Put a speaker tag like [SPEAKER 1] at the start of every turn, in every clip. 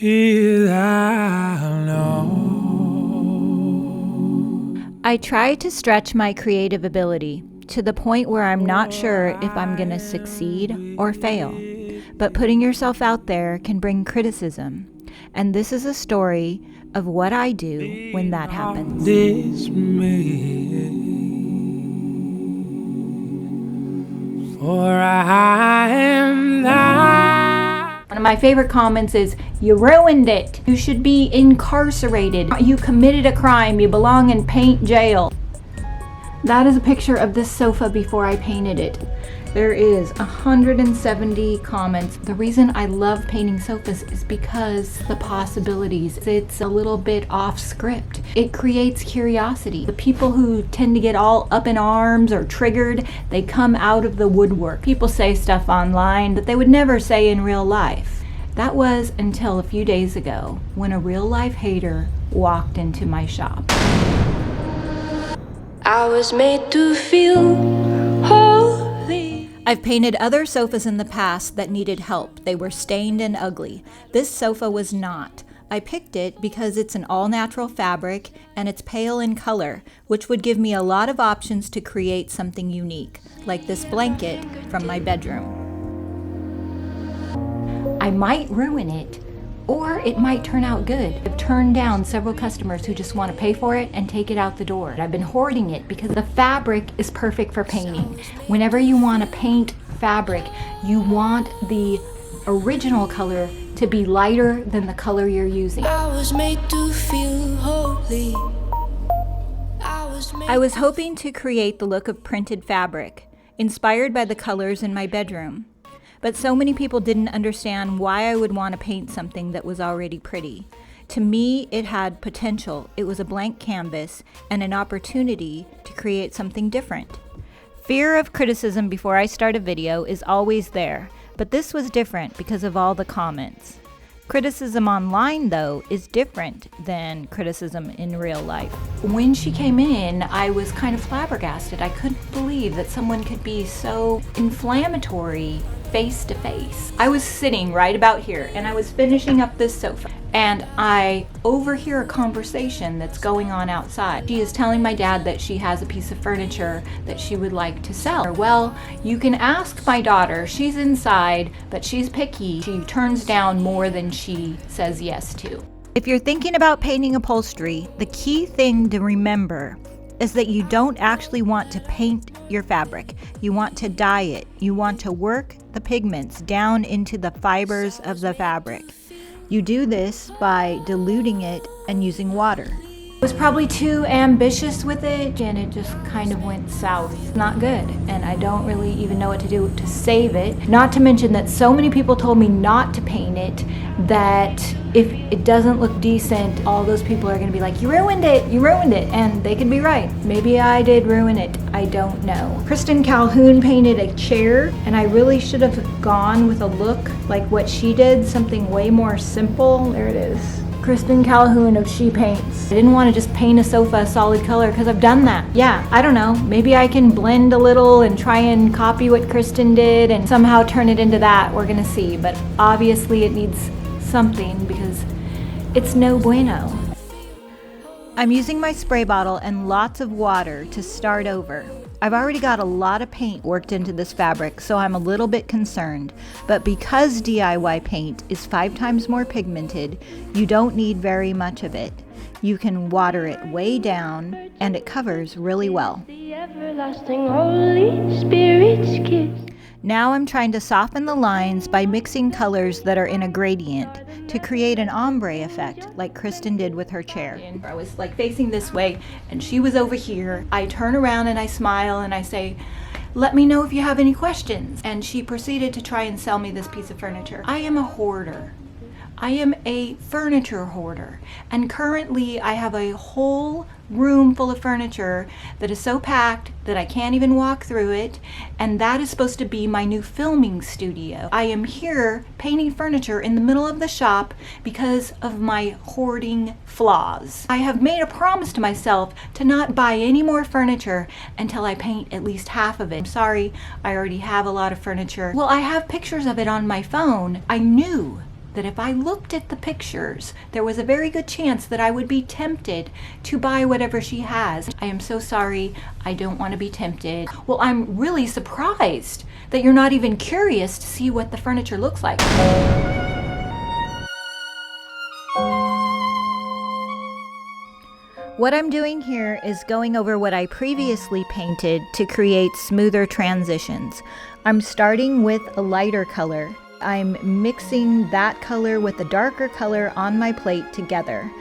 [SPEAKER 1] I try to stretch my creative ability to the point where I'm not sure if I'm going to succeed or fail. But putting yourself out there can bring criticism. And this is a story of what I do when that happens. For I am thine. One of my favorite comments is, "You ruined it. You should be incarcerated. You committed a crime. You belong in paint jail." That is a picture of this sofa before I painted it. There is 170 comments. The reason I love painting sofas is because the possibilities. It's a little bit off script. It creates curiosity. The people who tend to get all up in arms or triggered, they come out of the woodwork. People say stuff online that they would never say in real life. That was until a few days ago when a real life hater walked into my shop. I was made to feel holy. I've painted other sofas in the past that needed help. They were stained and ugly. This sofa was not. I picked it because it's an all-natural fabric and it's pale in color, which would give me a lot of options to create something unique, like this blanket from my bedroom. I might ruin it, or it might turn out good. I've turned down several customers who just want to pay for it and take it out the door. I've been hoarding it because the fabric is perfect for painting. Whenever you want to paint fabric, you want the original color to be lighter than the color you're using. I was made to feel holy. I was hoping to create the look of printed fabric, inspired by the colors in my bedroom. But so many people didn't understand why I would want to paint something that was already pretty. To me, it had potential. It was a blank canvas and an opportunity to create something different. Fear of criticism before I start a video is always there, but this was different because of all the comments. Criticism online, though, is different than criticism in real life. When she came in, I was kind of flabbergasted. I couldn't believe that someone could be so inflammatory face to face. I was sitting right about here and I was finishing up this sofa and I overhear a conversation that's going on outside. She is telling my dad that she has a piece of furniture that she would like to sell. Well, you can ask my daughter. She's inside, but she's picky. She turns down more than she says yes to. If you're thinking about painting upholstery, the key thing to remember is that you don't actually want to paint your fabric. You want to dye it. You want to work the pigments down into the fibers of the fabric. You do this by diluting it and using water. I was probably too ambitious with it and it just kind of went south. Not good, and I don't really even know what to do to save it. Not to mention that so many people told me not to paint it that if it doesn't look decent, all those people are gonna be like, you ruined it, and they could be right. Maybe I did ruin it, I don't know. Kristen Calhoun painted a chair, and I really should have gone with a look like what she did, something way more simple. There it is. Kristen Calhoun of She Paints. I didn't want to just paint a sofa a solid color because I've done that. Yeah, I don't know. Maybe I can blend a little and try and copy what Kristen did and somehow turn it into that. We're gonna see, but obviously it needs something because it's no bueno. I'm using my spray bottle and lots of water to start over. I've already got a lot of paint worked into this fabric, so I'm a little bit concerned. But because DIY paint is 5 times more pigmented, you don't need very much of it. You can water it way down, and it covers really well. The everlasting Holy Spirit's kiss. Now I'm trying to soften the lines by mixing colors that are in a gradient to create an ombre effect like Kristen did with her chair. I was like facing this way and she was over here. I turn around and I smile and I say, "Let me know if you have any questions." And she proceeded to try and sell me this piece of furniture. I am a hoarder. I am a furniture hoarder, and currently I have a whole room full of furniture that is so packed that I can't even walk through it, and that is supposed to be my new filming studio. I am here painting furniture in the middle of the shop because of my hoarding flaws. I have made a promise to myself to not buy any more furniture until I paint at least half of it. I'm sorry, I already have a lot of furniture. Well, I have pictures of it on my phone. I knew that if I looked at the pictures, there was a very good chance that I would be tempted to buy whatever she has. I am so sorry. I don't want to be tempted. Well, I'm really surprised that you're not even curious to see what the furniture looks like. What I'm doing here is going over what I previously painted to create smoother transitions. I'm starting with a lighter color. I'm mixing that color with a darker color on my plate together.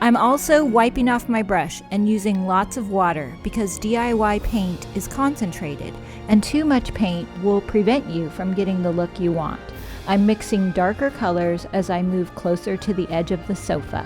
[SPEAKER 1] I'm also wiping off my brush and using lots of water because DIY paint is concentrated and too much paint will prevent you from getting the look you want. I'm mixing darker colors as I move closer to the edge of the sofa.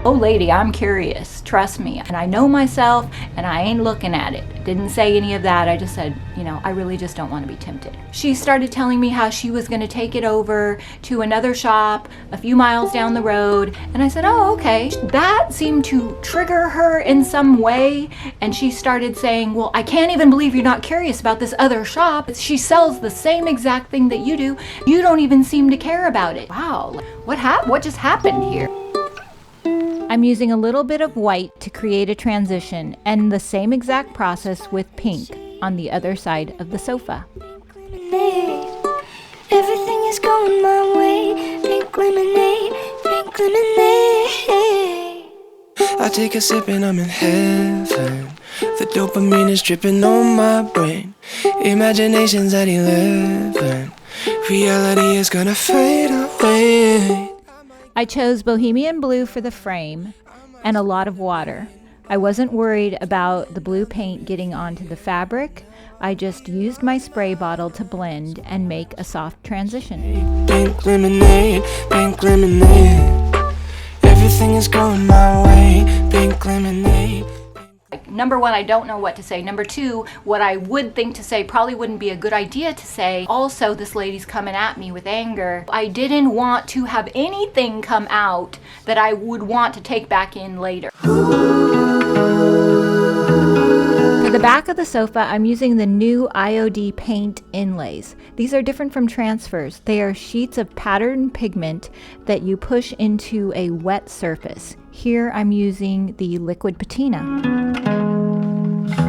[SPEAKER 1] Oh lady, I'm curious, trust me. And I know myself and I ain't looking at it. Didn't say any of that, I just said, I really just don't want to be tempted. She started telling me how she was gonna take it over to another shop a few miles down the road. And I said, oh, okay. That seemed to trigger her in some way. And she started saying, well, I can't even believe you're not curious about this other shop. She sells the same exact thing that you do. You don't even seem to care about it. Wow, what just happened here? I'm using a little bit of white to create a transition and the same exact process with pink on the other side of the sofa.
[SPEAKER 2] Everything is going my way. Pink lemonade, pink lemonade. I take a sip and I'm in heaven. The dopamine is dripping on my brain. Imagination's at 11. Reality is gonna fade away.
[SPEAKER 1] I chose bohemian blue for the frame and a lot of water. I wasn't worried about the blue paint getting onto the fabric. I just used my spray bottle to blend and make a soft transition.
[SPEAKER 2] Pink lemonade, pink lemonade. Everything is going my way. Pink lemonade.
[SPEAKER 1] Number one, I don't know what to say. Number two, what I would think to say probably wouldn't be a good idea to say. Also, this lady's coming at me with anger. I didn't want to have anything come out that I would want to take back in later. For the back of the sofa, I'm using the new IOD paint inlays. These are different from transfers. They are sheets of patterned pigment that you push into a wet surface. Here I'm using the liquid patina.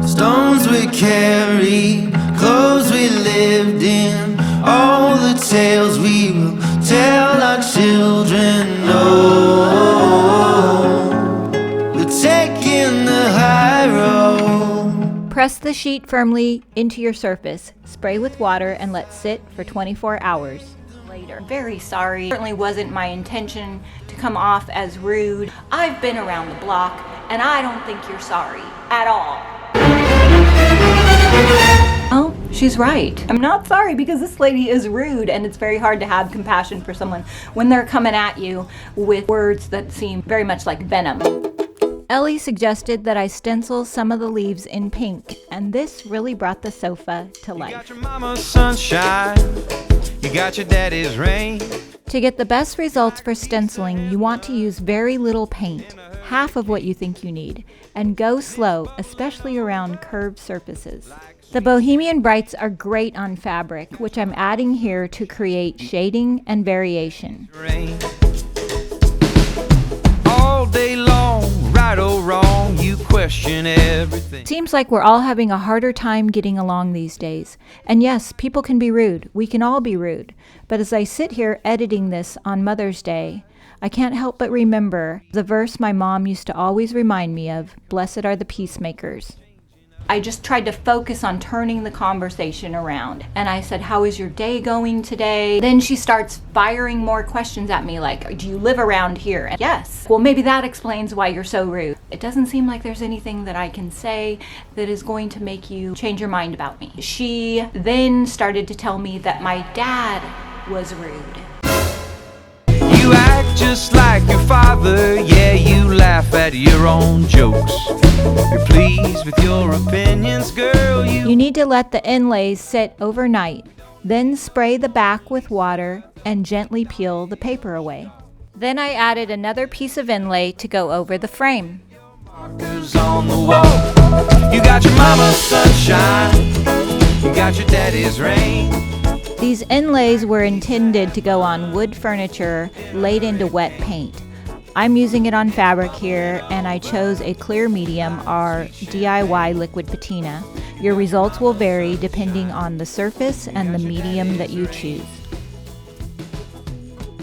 [SPEAKER 2] Stones we carry, clothes we lived in, all the tales we will tell our children. Oh, we're taking the high road.
[SPEAKER 1] Press the sheet firmly into your surface, spray with water, and let sit for 24 hours. Later. Very sorry. It certainly wasn't my intention to come off as rude. I've been around the block, and I don't think you're sorry at all. Oh, she's right. I'm not sorry because this lady is rude, and it's very hard to have compassion for someone when they're coming at you with words that seem very much like venom. Ellie suggested that I stencil some of the leaves in pink, and this really brought the sofa to life.
[SPEAKER 3] You got your mama's sunshine, you got your daddy's rain.
[SPEAKER 1] To get the best results for stenciling, you want to use very little paint, half of what you think you need, and go slow, especially around curved surfaces. The Bohemian Brights are great on fabric, which I'm adding here to create shading and variation.
[SPEAKER 3] Rain. All day long, right or wrong, you question everything.
[SPEAKER 1] Seems like we're all having a harder time getting along these days. And yes, people can be rude. We can all be rude. But as I sit here editing this on Mother's Day, I can't help but remember the verse my mom used to always remind me of, "Blessed are the peacemakers." I just tried to focus on turning the conversation around. And I said, how is your day going today? Then she starts firing more questions at me like, do you live around here? And yes. Well, maybe that explains why you're so rude. It doesn't seem like there's anything that I can say that is going to make you change your mind about me. She then started to tell me that my dad was rude.
[SPEAKER 3] You act just like your father, yeah, you laugh at your own jokes. You're pleased with your opinions, girl.
[SPEAKER 1] You need to let the inlays sit overnight, then spray the back with water and gently peel the paper away. Then I added another piece of inlay to go over the frame.
[SPEAKER 3] Markers on the wall. You got your mama's sunshine. You got your daddy's rain.
[SPEAKER 1] These inlays were intended to go on wood furniture laid into wet paint. I'm using it on fabric here, and I chose a clear medium, our DIY liquid patina. Your results will vary depending on the surface and the medium that you choose.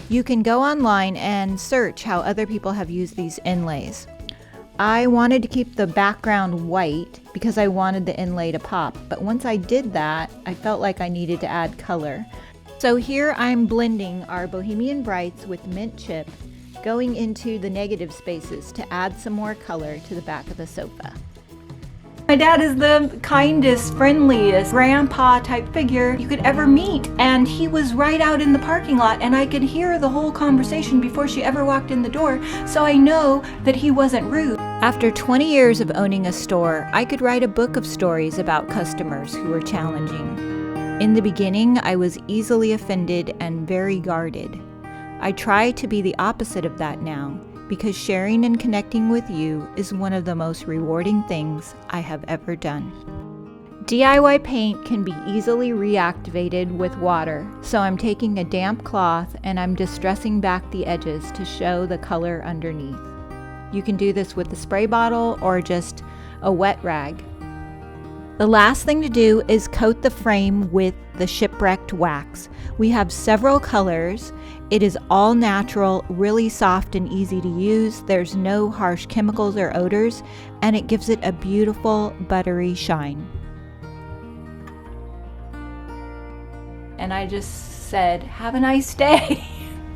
[SPEAKER 1] You can go online and search how other people have used these inlays. I wanted to keep the background white because I wanted the inlay to pop, but once I did that, I felt like I needed to add color. So here I'm blending our Bohemian Brights with mint chip, going into the negative spaces to add some more color to the back of the sofa. My dad is the kindest, friendliest grandpa type figure you could ever meet, and he was right out in the parking lot, and I could hear the whole conversation before she ever walked in the door, so I know that he wasn't rude. After 20 years of owning a store, I could write a book of stories about customers who were challenging. In the beginning, I was easily offended and very guarded. I try to be the opposite of that now, because sharing and connecting with you is one of the most rewarding things I have ever done. DIY paint can be easily reactivated with water, so I'm taking a damp cloth and I'm distressing back the edges to show the color underneath. You can do this with a spray bottle or just a wet rag. The last thing to do is coat the frame with the shipwrecked wax. We have several colors. It is all natural, really soft and easy to use. There's no harsh chemicals or odors, and it gives it a beautiful buttery shine. And I just said, have a nice day.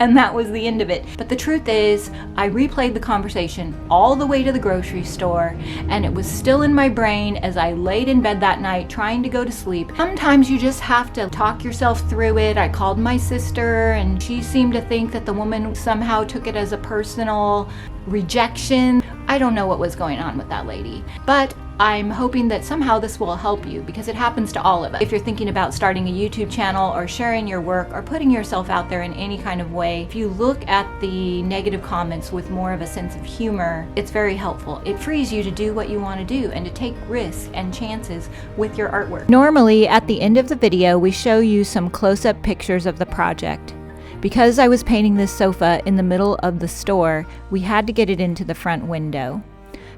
[SPEAKER 1] And that was the end of it. But the truth is, I replayed the conversation all the way to the grocery store, and it was still in my brain as I laid in bed that night trying to go to sleep. Sometimes you just have to talk yourself through it. I called my sister, and she seemed to think that the woman somehow took it as a personal rejection. I don't know what was going on with that lady, but I'm hoping that somehow this will help you, because it happens to all of us. If you're thinking about starting a YouTube channel or sharing your work or putting yourself out there in any kind of way, if you look at the negative comments with more of a sense of humor, it's very helpful. It frees you to do what you want to do and to take risks and chances with your artwork. Normally, at the end of the video, we show you some close-up pictures of the project. Because I was painting this sofa in the middle of the store, we had to get it into the front window.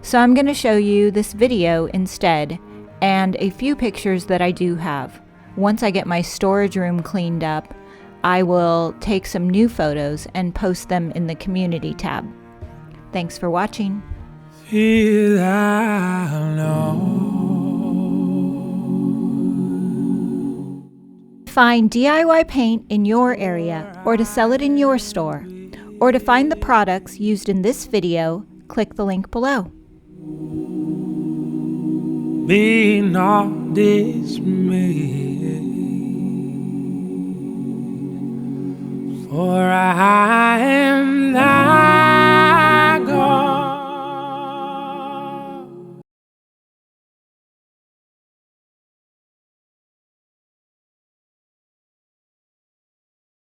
[SPEAKER 1] So I'm going to show you this video instead, and a few pictures that I do have. Once I get my storage room cleaned up, I will take some new photos and post them in the community tab. Thanks for watching.
[SPEAKER 2] Feel I know.
[SPEAKER 1] Find DIY paint in your area, or to sell it in your store, or to find the products used in this video, click the link below.
[SPEAKER 2] Be not dismayed, for I am thy